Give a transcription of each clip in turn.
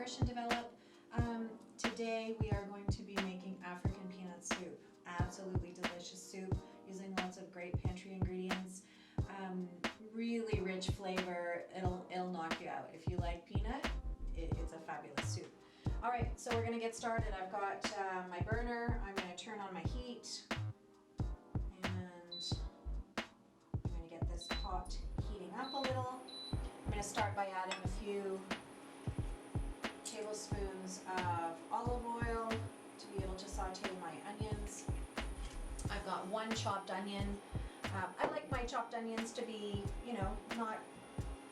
Nourish and Develop. Today we are going to be making African peanut soup. Absolutely delicious soup using lots of great pantry ingredients. Really rich flavor. It'll knock you out. If you like peanut, it's a fabulous soup. All right, so we're going to get started. I've got my burner. I'm going to turn on my heat, and I'm going to get this pot heating up a little. I'm going to start by adding a few tablespoons of olive oil to be able to saute my onions. I've got one chopped onion. I like my chopped onions to be, not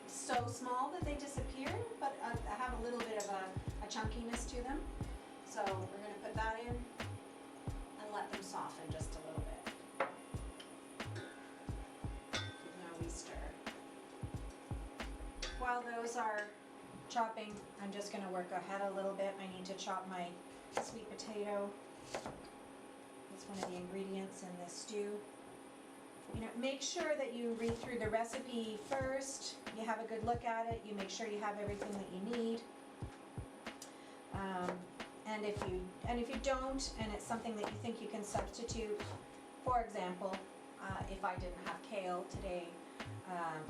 so small that they disappear, but have a little bit of a chunkiness to them. So we're going to put that in and let them soften just a little bit. Now we stir. While those are chopping, I'm just going to work ahead a little bit. I need to chop my sweet potato. It's one of the ingredients in this stew. Make sure that you read through the recipe first. You have a good look at it. You make sure you have everything that you need. And if you don't, and it's something that you think you can substitute, for example, if I didn't have kale today,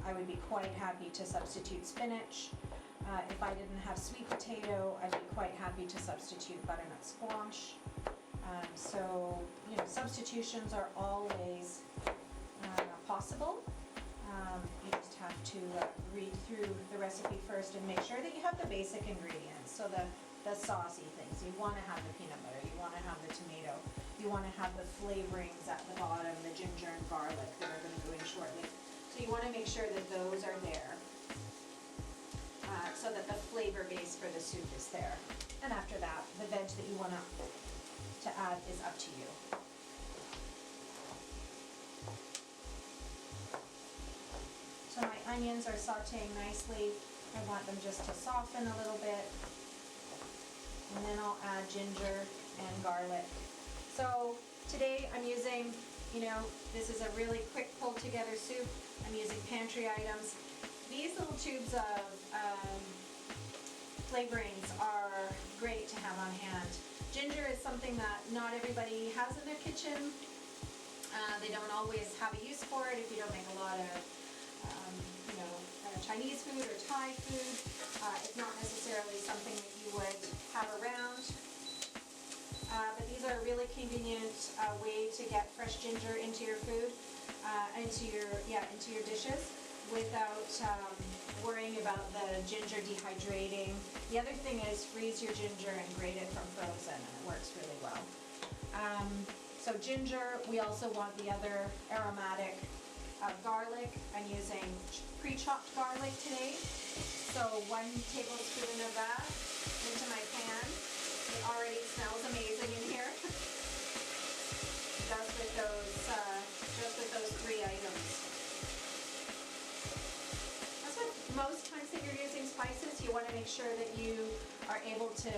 I would be quite happy to substitute spinach. If I didn't have sweet potato, I'd be quite happy to substitute butternut squash. Substitutions are always possible. You just have to read through the recipe first and make sure that you have the basic ingredients. So the saucy things. You want to have the peanut butter, you want to have the tomato, you want to have the flavorings at the bottom, the ginger and garlic that are going to go in shortly. So you want to make sure that those are there so that the flavor base for the soup is there. And after that, the veg that you want to add is up to you. So my onions are sauteing nicely. I want them just to soften a little bit. And then I'll add ginger and garlic. So today I'm using, this is a really quick pulled together soup. I'm using pantry items. These little tubes of flavorings are great to have on hand. Ginger is something that not everybody has in their kitchen. They don't always have a use for it if you don't make a lot of Chinese food or Thai food. It's not necessarily something that you would have around. But these are a really convenient way to get fresh ginger into your food, into your dishes, without worrying about the ginger dehydrating. The other thing is freeze your ginger and grate it from frozen, and it works really well. So ginger, we also want the other aromatic garlic. I'm using pre-chopped garlic today. So 1 tablespoon of that into my pan. It already smells amazing in here. just with those 3 items. That's what most times that you're using spices, you want to make sure that you are able to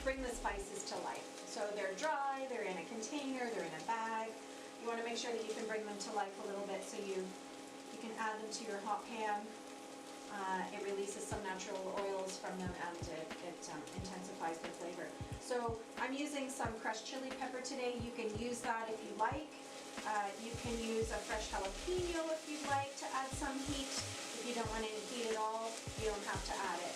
bring the spices to life. So they're dry, they're in a container, they're in a bag. You want to make sure that you can bring them to life a little bit so you can add them to your hot pan. It releases some natural oils from them, and it intensifies the flavor. So I'm using some crushed chili pepper today. You can use that if you like. You can use a fresh jalapeno if you'd like to add some heat. If you don't want any heat at all, you don't have to add it.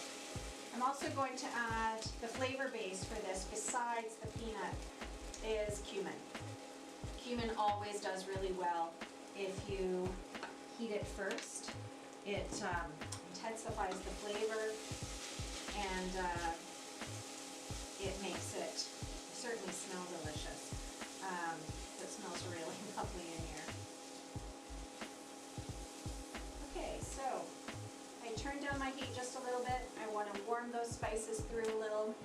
I'm also going to add the flavor base for this, besides the peanut, is cumin. Cumin always does really well if you heat it first. It intensifies the flavor, and it makes it certainly smell delicious. It smells really lovely in here. Okay, so I turned down my heat just a little bit. I want to warm those spices through a little,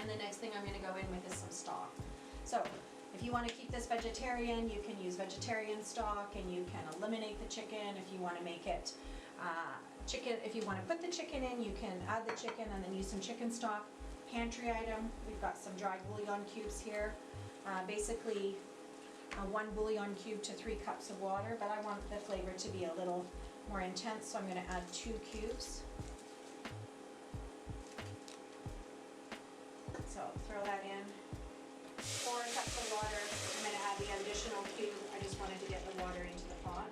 and the next thing I'm going to go in with is some stock. So if you want to keep this vegetarian, you can use vegetarian stock, and you can eliminate the chicken. If you want to make it chicken, if you want to put the chicken in, you can add the chicken and then use some chicken stock. Pantry item, we've got some dry bouillon cubes here. Basically 1 bouillon cube to 3 cups of water, but I want the flavor to be a little more intense, so I'm going to add 2 cubes. water. I'm going to add the additional cube. I just wanted to get the water into the pot.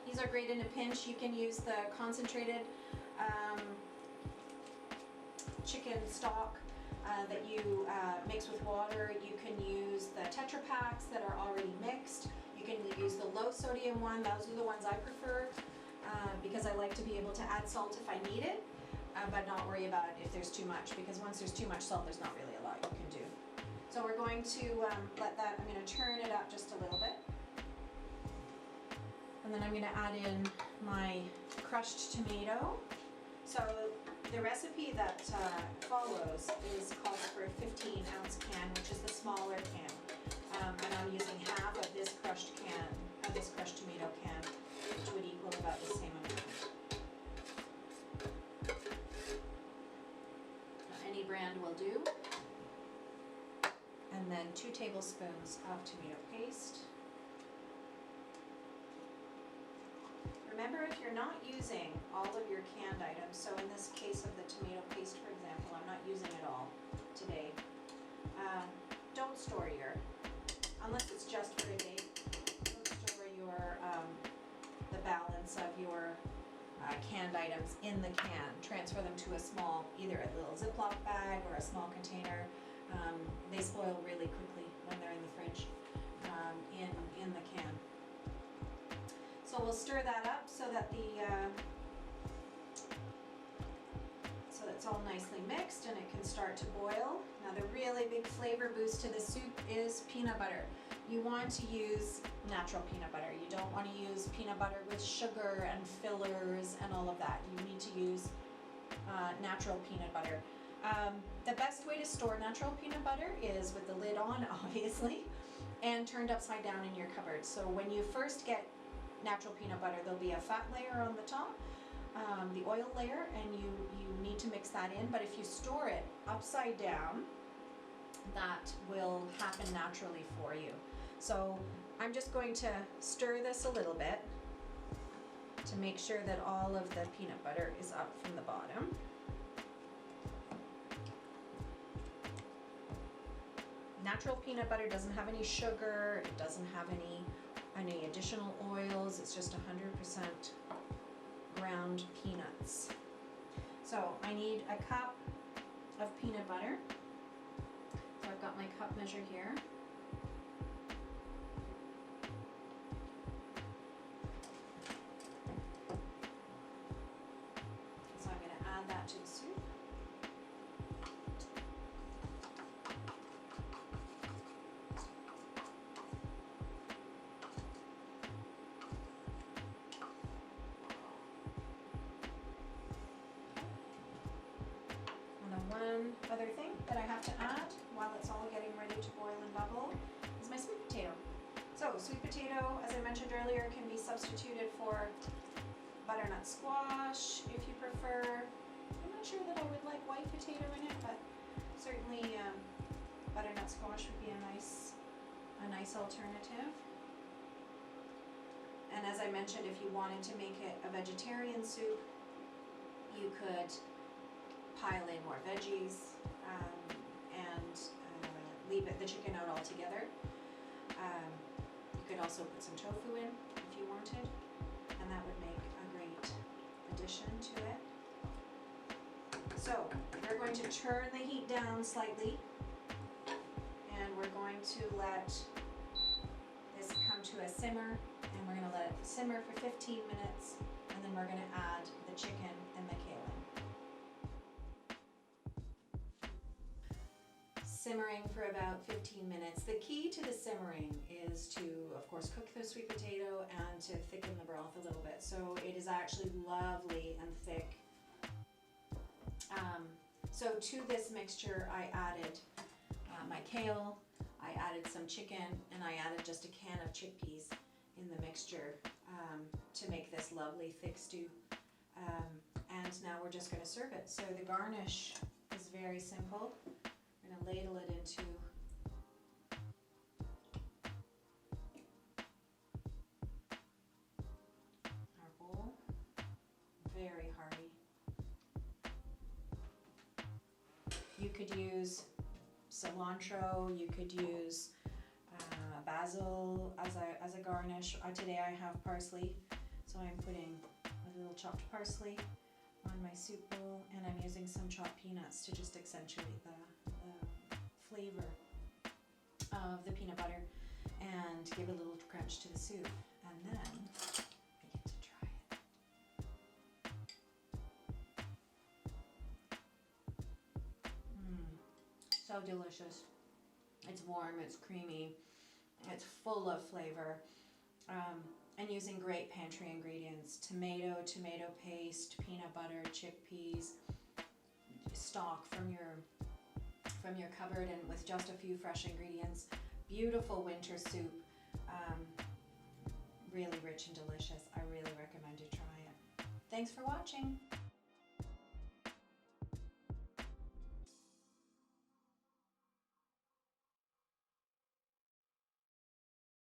These are great in a pinch. You can use the concentrated chicken stock that you mix with water. You can use the Tetra Packs that are already mixed. You can use the low sodium one. Those are the ones I prefer because I like to be able to add salt if I need it, but not worry about it if there's too much, because once there's too much salt, there's not really a lot you can do. So we're going to let that, I'm going to turn it up just a little bit. And then I'm going to add in my crushed tomato. So the recipe that follows is calls for a 15-ounce can, which is the smaller can. And I'm using half of this crushed tomato can, which would equal about the same amount. Now, any brand will do. And then 2 tablespoons of tomato paste. Remember, if you're not using all of your canned items, so in this case of the tomato paste, for example, I'm not using it all today, don't store unless it's just for a day, don't store the balance of your canned items in the can. Transfer them to a small, either a little Ziploc bag or a small container. They spoil really quickly when they're in the fridge, in the can. So we'll stir that up so that so it's all nicely mixed and it can start to boil. Now the really big flavor boost to the soup is peanut butter. You want to use natural peanut butter. You don't want to use peanut butter with sugar and fillers and all of that. You need to use natural peanut butter. The best way to store natural peanut butter is with the lid on, obviously, and turned upside down in your cupboard. So when you first get natural peanut butter, there'll be a fat layer on the top, the oil layer, and you need to mix that in. But if you store it upside down, that will happen naturally for you. So I'm just going to stir this a little bit to make sure that all of the peanut butter is up from the bottom. Natural peanut butter doesn't have any sugar, it doesn't have any additional oils, it's just 100% ground peanuts. So I need a cup of peanut butter. So I've got my cup measure here. So I'm going to add that to the soup. One other thing that I have to add while it's all getting ready to boil and bubble is my sweet potato. So sweet potato, as I mentioned earlier, can be substituted for butternut squash if you prefer. I'm not sure that I would like white potato in it, but certainly butternut squash would be a nice alternative. And as I mentioned, if you wanted to make it a vegetarian soup, you could pile in more veggies and leave the chicken out altogether. You could also put some tofu in if you wanted, and that would make a great addition to it. So we're going to turn the heat down slightly, and we're going to let this come to a simmer, and we're going to let it simmer for 15 minutes, and then we're going to add the chicken and the kale in. Simmering for about 15 minutes. The key to the simmering is to, of course, cook the sweet potato and to thicken the broth a little bit. So it is actually lovely and thick. So to this mixture, I added my kale, I added some chicken, and I added just a can of chickpeas in the mixture to make this lovely thick stew. And now we're just going to serve it. So the garnish is very simple. We're going to ladle it into our bowl. Very hearty. You could use cilantro, you could use basil as a garnish. Today I have parsley, so I'm putting a little chopped parsley on my soup bowl, and I'm using some chopped peanuts to just accentuate the flavor of the peanut butter and give a little crunch to the soup. And then I get to try it. So delicious. It's warm, it's creamy, it's full of flavor, and using great pantry ingredients: tomato paste, peanut butter, chickpeas, stock from your cupboard, and with just a few fresh ingredients. Beautiful winter soup, really rich and delicious. I really recommend you try it. Thanks for watching.